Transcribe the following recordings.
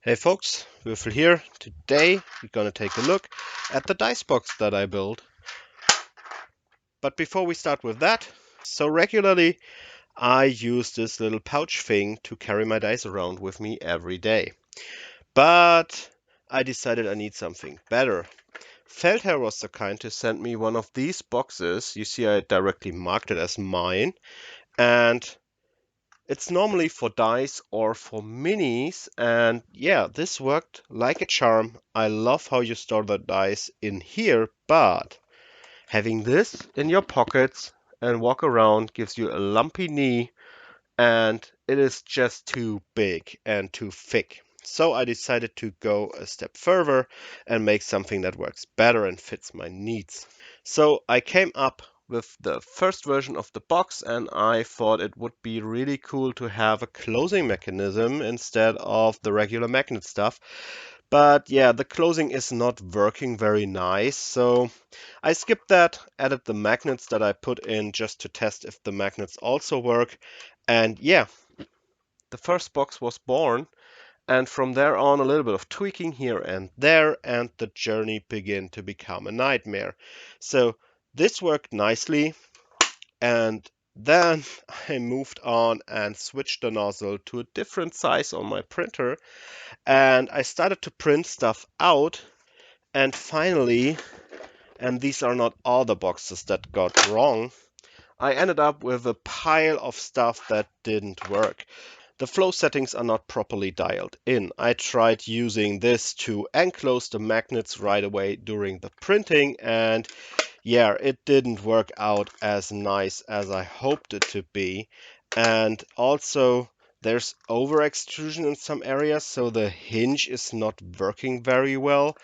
Hey folks, Würfel here. Today we're gonna take a look at the dice box that I built. But before we start with that, so regularly I use this little pouch thing to carry my dice around with me every day. But I decided I need something better. Feldherr was so kind to send me one of these boxes. You see I directly marked it as mine. And it's normally for dice or for minis, and yeah, this worked like a charm. I love how you store the dice in here, but having this in your pockets and walk around gives you a lumpy knee, and it is just too big and too thick. So I decided to go a step further and make something that works better and fits my needs. So I came up with the first version of the box, and I thought it would be really cool to have a closing mechanism instead of the regular magnet stuff. But yeah, the closing is not working very nice, so I skipped that, added the magnets that I put in just to test if the magnets also work. And yeah, the first box was born, and from there on a little bit of tweaking here and there, and the journey began to become a nightmare. So this worked nicely, and then I moved on and switched the nozzle to a different size on my printer, and I started to print stuff out, and finally, and these are not all the boxes that got wrong, I ended up with a pile of stuff that didn't work. The flow settings are not properly dialed in. I tried using this to enclose the magnets right away during the printing, and yeah, it didn't work out as nice as I hoped it to be. And also, there's over extrusion in some areas, so the hinge is not working very well.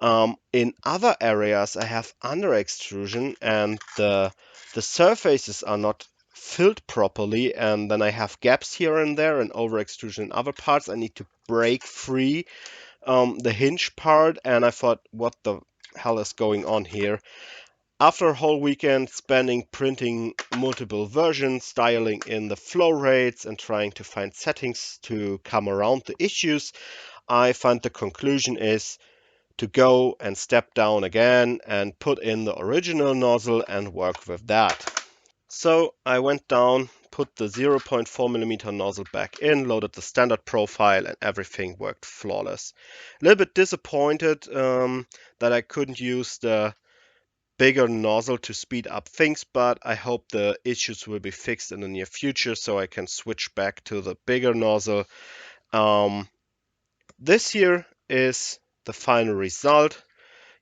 In other areas, I have under extrusion, and the surfaces are not filled properly, and then I have gaps here and there and over extrusion in other parts. I need to break free the hinge part, and I thought, what the hell is going on here? After a whole weekend spending printing multiple versions, dialing in the flow rates, and trying to find settings to come around the issues, I found the conclusion is to go and step down again and put in the original nozzle and work with that. So I went down, put the 0.4mm nozzle back in, loaded the standard profile, and everything worked flawless. A little bit disappointed that I couldn't use the bigger nozzle to speed up things, but I hope the issues will be fixed in the near future so I can switch back to the bigger nozzle. This here is the final result.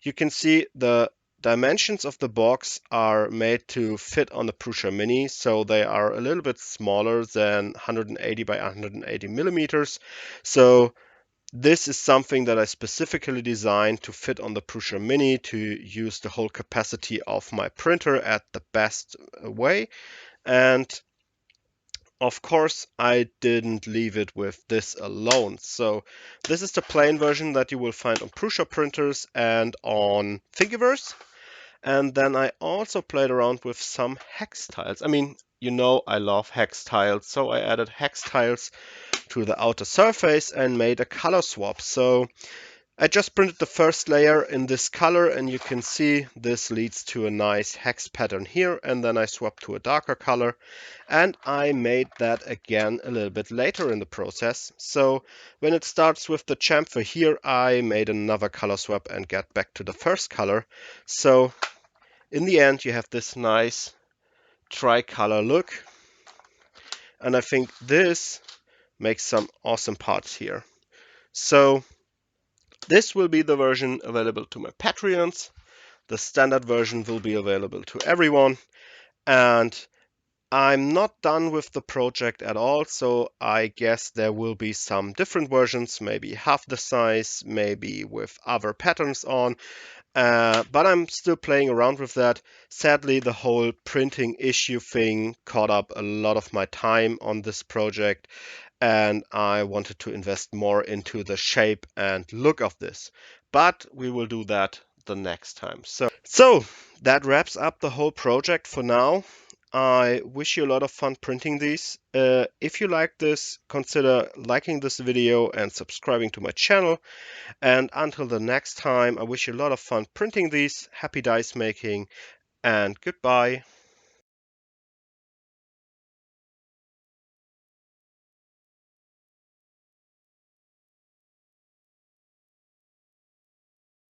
You can see the dimensions of the box are made to fit on the Prusa Mini, so they are a little bit smaller than 180 by 180 millimeters. So this is something that I specifically designed to fit on the Prusa Mini to use the whole capacity of my printer at the best way. And of course, I didn't leave it with this alone. So this is the plain version that you will find on Prusa printers and on Thingiverse. And then I also played around with some hex tiles. I mean, you know I love hex tiles, so I added hex tiles to the outer surface and made a color swap. So I just printed the first layer in this color, and you can see this leads to a nice hex pattern here, and then I swapped to a darker color, and I made that again a little bit later in the process. So when it starts with the chamfer here, I made another color swap and get back to the first color. So in the end, you have this nice tricolor look, and I think this makes some awesome parts here. So this will be the version available to my Patreons. The standard version will be available to everyone. And I'm not done with the project at all, so I guess there will be some different versions, maybe half the size, maybe with other patterns on. But I'm still playing around with that. Sadly, the whole printing issue thing caught up a lot of my time on this project, and I wanted to invest more into the shape and look of this. But we will do that the next time. So that wraps up the whole project for now. I wish you a lot of fun printing these. If you like this, consider liking this video and subscribing to my channel. And until the next time, I wish you a lot of fun printing these. Happy dice making, and goodbye.